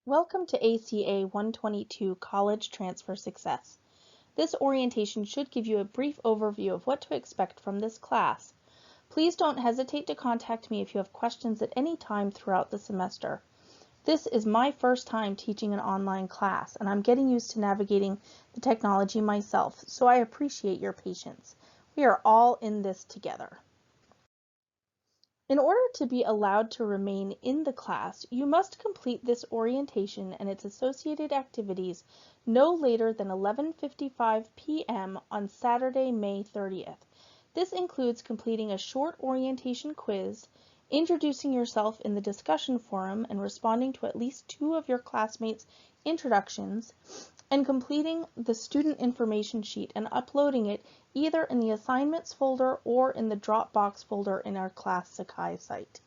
Welcome to ACA 122 College Transfer Success. This orientation should give you a brief overview of what to expect from this class. Please don't hesitate to contact me if you have questions at any time throughout the semester. This is my first time teaching an online class, and I'm getting used to navigating the technology myself, so I appreciate your patience. We are all in this together. In order to be allowed to remain in the class, you must complete this orientation and its associated activities no later than 11:55 p.m. on Saturday, May 30th. This includes completing a short orientation quiz, introducing yourself in the discussion forum and responding to at least 2 of your classmates' introductions, and completing the student information sheet and uploading it either in the assignments folder or in the Dropbox folder in our class Sakai site.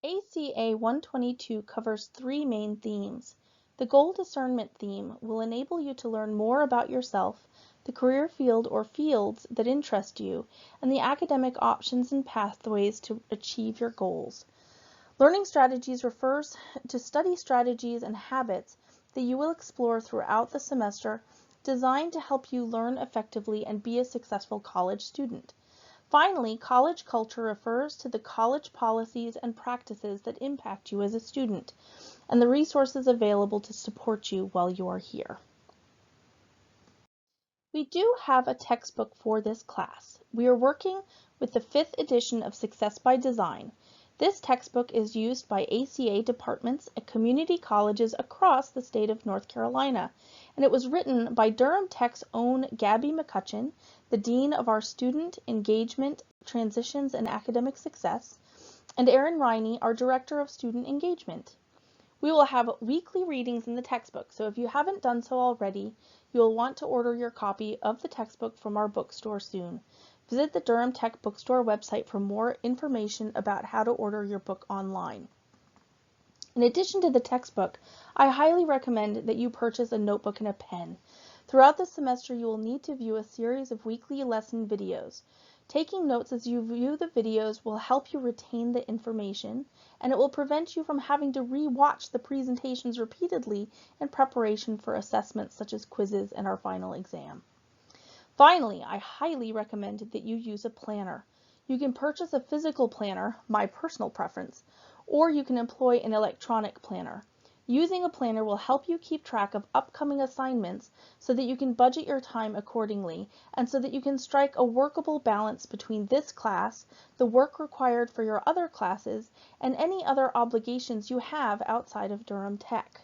ACA 122 covers 3 main themes. The goal discernment theme will enable you to learn more about yourself, the career field or fields that interest you, and the academic options and pathways to achieve your goals. Learning strategies refers to study strategies and habits that you will explore throughout the semester, designed to help you learn effectively and be a successful college student. Finally, college culture refers to the college policies and practices that impact you as a student, and the resources available to support you while you are here. We do have a textbook for this class. We are working with the 5th edition of Success by Design. This textbook is used by ACA departments at community colleges across the state of North Carolina, and it was written by Durham Tech's own Gabby McCutcheon, the Dean of our Student Engagement, Transitions, and Academic Success, and Erin Riney, our Director of Student Engagement. We will have weekly readings in the textbook, so if you haven't done so already, you will want to order your copy of the textbook from our bookstore soon. Visit the Durham Tech Bookstore website for more information about how to order your book online. In addition to the textbook, I highly recommend that you purchase a notebook and a pen. Throughout the semester, you will need to view a series of weekly lesson videos. Taking notes as you view the videos will help you retain the information, and it will prevent you from having to re-watch the presentations repeatedly in preparation for assessments such as quizzes and our final exam. Finally, I highly recommend that you use a planner. You can purchase a physical planner, my personal preference, or you can employ an electronic planner. Using a planner will help you keep track of upcoming assignments so that you can budget your time accordingly and so that you can strike a workable balance between this class, the work required for your other classes, and any other obligations you have outside of Durham Tech.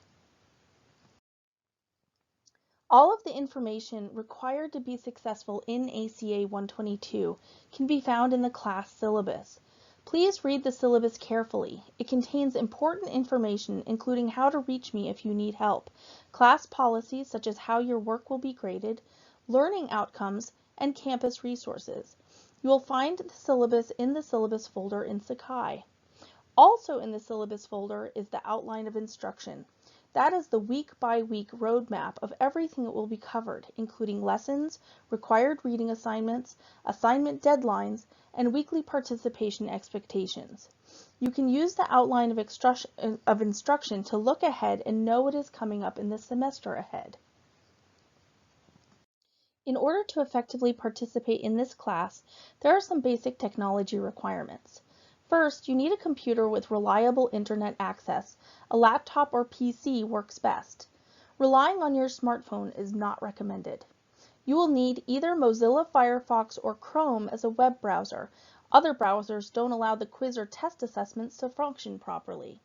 All of the information required to be successful in ACA 122 can be found in the class syllabus. Please read the syllabus carefully. It contains important information, including how to reach me if you need help, class policies such as how your work will be graded, learning outcomes, and campus resources. You will find the syllabus in the syllabus folder in Sakai. Also in the syllabus folder is the outline of instruction. That is the week-by-week roadmap of everything that will be covered, including lessons, required reading assignments, assignment deadlines, and weekly participation expectations. You can use the outline of instruction to look ahead and know what is coming up in the semester ahead. In order to effectively participate in this class, there are some basic technology requirements. First, you need a computer with reliable internet access. A laptop or PC works best. Relying on your smartphone is not recommended. You will need either Mozilla Firefox or Chrome as a web browser. Other browsers don't allow the quiz or test assessments to function properly.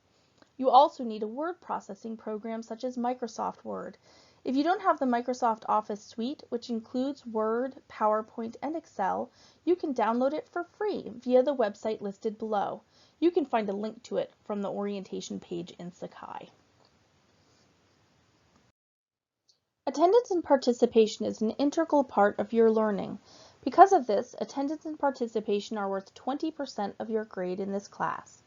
You also need a word processing program such as Microsoft Word. If you don't have the Microsoft Office suite, which includes Word, PowerPoint, and Excel, you can download it for free via the website listed below. You can find a link to it from the orientation page in Sakai. Attendance and participation is an integral part of your learning. Because of this, attendance and participation are worth 20% of your grade in this class.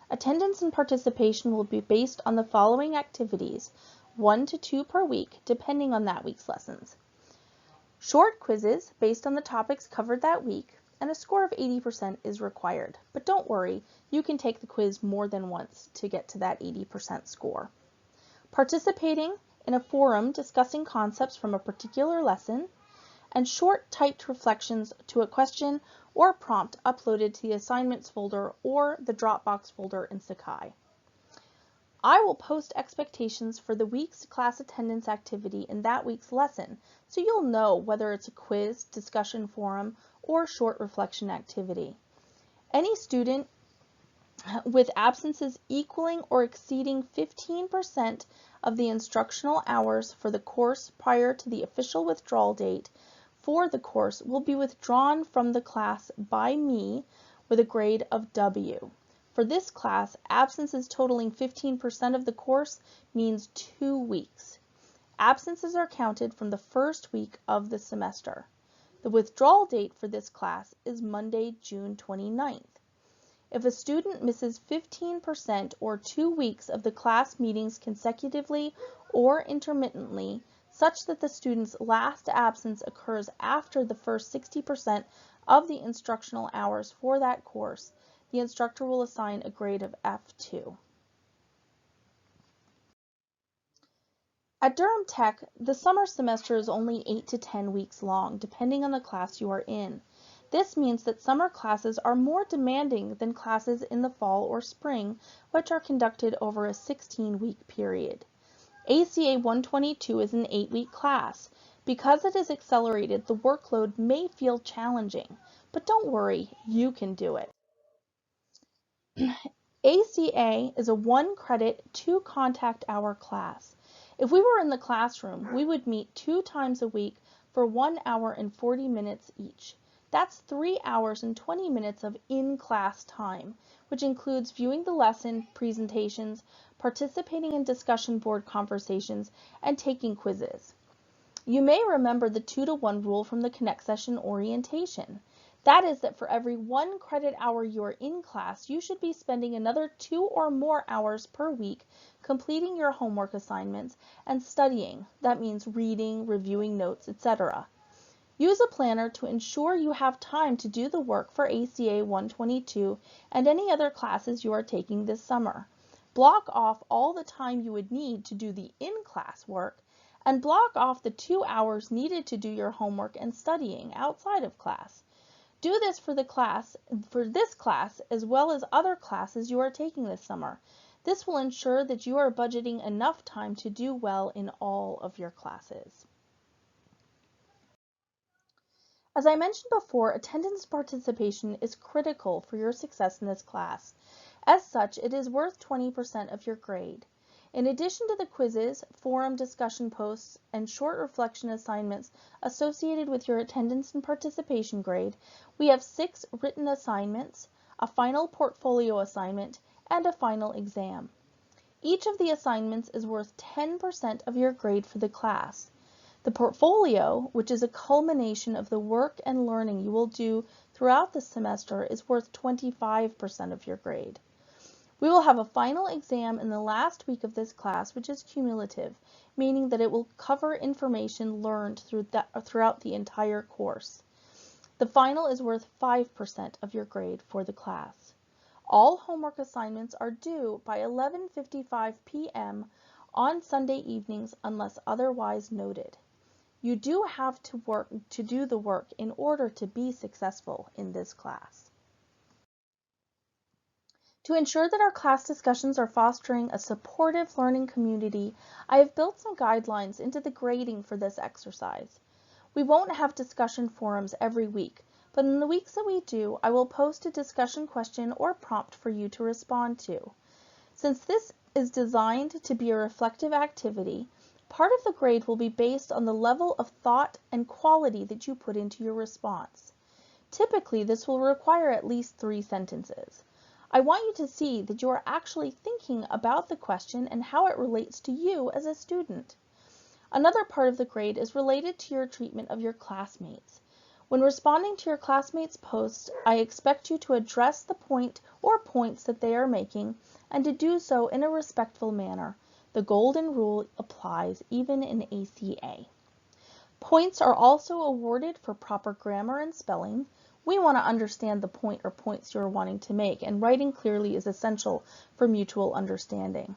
Attendance and participation will be based on the following activities, 1 to 2 per week, depending on that week's lessons. Short quizzes based on the topics covered that week, and a score of 80% is required. But don't worry, you can take the quiz more than once to get to that 80% score. Participating in a forum discussing concepts from a particular lesson, and short typed reflections to a question or prompt uploaded to the assignments folder or the Dropbox folder in Sakai. I will post expectations for the week's class attendance activity in that week's lesson, so you'll know whether it's a quiz, discussion forum, or short reflection activity. Any student with absences equaling or exceeding 15% of the instructional hours for the course prior to the official withdrawal date for the course will be withdrawn from the class by me with a grade of W. For this class, absences totaling 15% of the course means 2 weeks. Absences are counted from the first week of the semester. The withdrawal date for this class is Monday, June 29th. If a student misses 15% or 2 weeks of the class meetings consecutively or intermittently, such that the student's last absence occurs after the first 60% of the instructional hours for that course, the instructor will assign a grade of F2. At Durham Tech, the summer semester is only 8 to 10 weeks long, depending on the class you are in. This means that summer classes are more demanding than classes in the fall or spring, which are conducted over a 16-week period. ACA 122 is an 8-week class. Because it is accelerated, the workload may feel challenging, but don't worry, you can do it. ACA is a 1-credit, 2-contact hour class. If we were in the classroom, we would meet 2 times a week for 1 hour and 40 minutes each. That's 3 hours and 20 minutes of in-class time, which includes viewing the lesson, presentations, participating in discussion board conversations, and taking quizzes. You may remember the 2-to-1 rule from the Connect session orientation. That is that for every 1 credit hour you are in class, you should be spending another 2 or more hours per week completing your homework assignments and studying. That means reading, reviewing notes, etc. Use a planner to ensure you have time to do the work for ACA 122 and any other classes you are taking this summer. Block off all the time you would need to do the in-class work and block off the 2 hours needed to do your homework and studying outside of class. Do this for this class as well as other classes you are taking this summer. This will ensure that you are budgeting enough time to do well in all of your classes. As I mentioned before, attendance participation is critical for your success in this class. As such, it is worth 20% of your grade. In addition to the quizzes, forum discussion posts, and short reflection assignments associated with your attendance and participation grade, we have 6 written assignments, a final portfolio assignment, and a final exam. Each of the assignments is worth 10% of your grade for the class. The portfolio, which is a culmination of the work and learning you will do throughout the semester, is worth 25% of your grade. We will have a final exam in the last week of this class, which is cumulative, meaning that it will cover information learned throughout the entire course. The final is worth 5% of your grade for the class. All homework assignments are due by 11:55 p.m. on Sunday evenings unless otherwise noted. You do have to do the work in order to be successful in this class. To ensure that our class discussions are fostering a supportive learning community, I have built some guidelines into the grading for this exercise. We won't have discussion forums every week, but in the weeks that we do, I will post a discussion question or prompt for you to respond to. Since this is designed to be a reflective activity, part of the grade will be based on the level of thought and quality that you put into your response. Typically, this will require at least 3 sentences. I want you to see that you are actually thinking about the question and how it relates to you as a student. Another part of the grade is related to your treatment of your classmates. When responding to your classmates' posts, I expect you to address the point or points that they are making and to do so in a respectful manner. The golden rule applies even in ACA. Points are also awarded for proper grammar and spelling, We want to understand the point or points you're wanting to make, and writing clearly is essential for mutual understanding.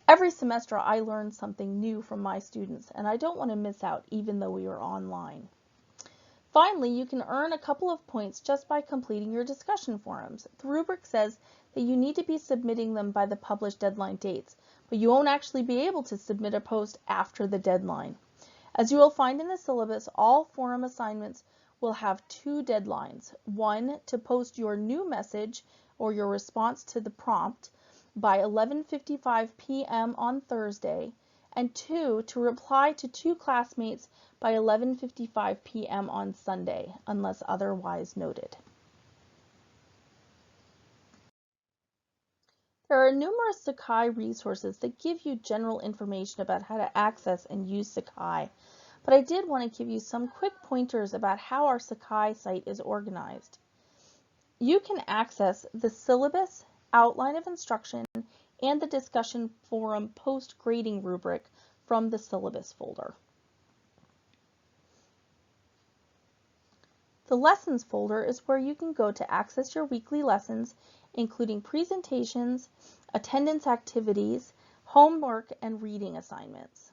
Every semester I learn something new from my students, and I don't want to miss out even though we are online. Finally, you can earn a couple of points just by completing your discussion forums. The rubric says that you need to be submitting them by the published deadline dates, but you won't actually be able to submit a post after the deadline. As you will find in the syllabus, all forum assignments will have two deadlines. One, to post your new message or your response to the prompt by 11:55 p.m. on Thursday, and two, to reply to two classmates by 11:55 p.m. on Sunday, unless otherwise noted. There are numerous Sakai resources that give you general information about how to access and use Sakai, but I did want to give you some quick pointers about how our Sakai site is organized. You can access the syllabus, outline of instruction, and the discussion forum post-grading rubric from the syllabus folder. The lessons folder is where you can go to access your weekly lessons, including presentations, attendance activities, homework, and reading assignments.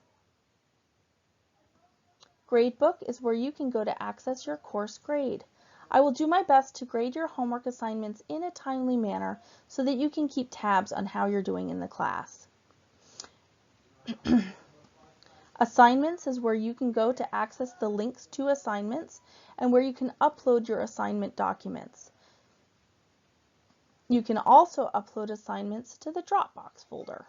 Gradebook is where you can go to access your course grade. I will do my best to grade your homework assignments in a timely manner so that you can keep tabs on how you're doing in the class. Assignments is where you can go to access the links to assignments and where you can upload your assignment documents. You can also upload assignments to the Dropbox folder.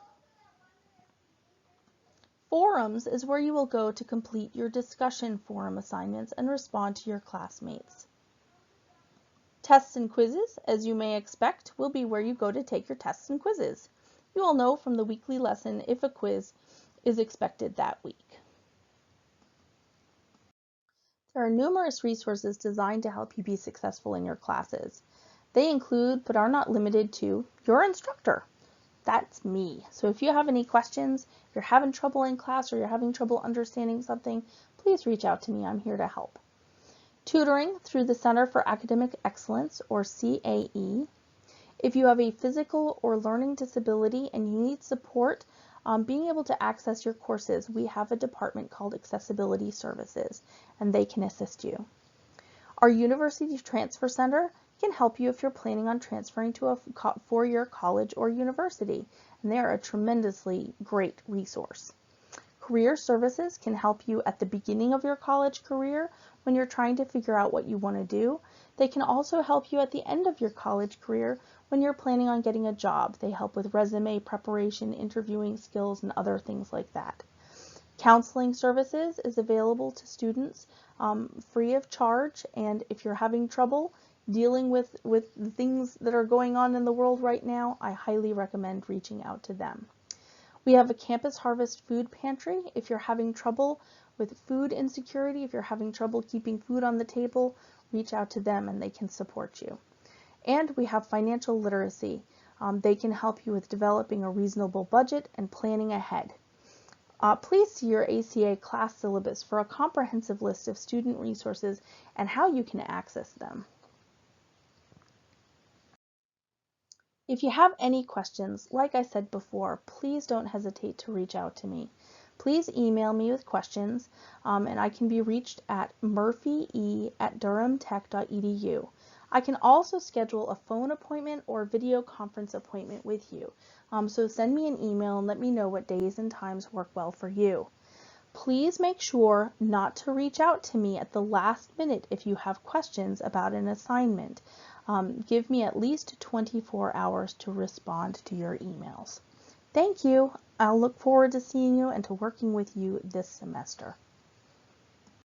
Forums is where you will go to complete your discussion forum assignments and respond to your classmates. Tests and quizzes, as you may expect, will be where you go to take your tests and quizzes. You will know from the weekly lesson if a quiz is expected that week. There are numerous resources designed to help you be successful in your classes. They include, but are not limited to, your instructor. That's me. So if you have any questions, if you're having trouble in class or you're having trouble understanding something, please reach out to me. I'm here to help. Tutoring through the Center for Academic Excellence, or CAE. If you have a physical or learning disability and you need support being able to access your courses, we have a department called Accessibility Services, and they can assist you. Our University Transfer Center can help you if you're planning on transferring to a four-year college or university, and they are a tremendously great resource. Career Services can help you at the beginning of your college career when you're trying to figure out what you want to do. They can also help you at the end of your college career when you're planning on getting a job. They help with resume preparation, interviewing skills, and other things like that. Counseling Services is available to students free of charge, and if you're having trouble dealing with the things that are going on in the world right now, I highly recommend reaching out to them. We have a Campus Harvest food pantry. If you're having trouble with food insecurity, if you're having trouble keeping food on the table, reach out to them and they can support you. And we have financial literacy. They can help you with developing a reasonable budget and planning ahead. Please see your ACA class syllabus for a comprehensive list of student resources and how you can access them. If you have any questions, like I said before, please don't hesitate to reach out to me. Please email me with questions, and I can be reached at murphye@durhamtech.edu. I can also schedule a phone appointment or video conference appointment with you. So send me an email and let me know what days and times work well for you. Please make sure not to reach out to me at the last minute if you have questions about an assignment. Give me at least 24 hours to respond to your emails. Thank you. I'll look forward to seeing you and to working with you this semester.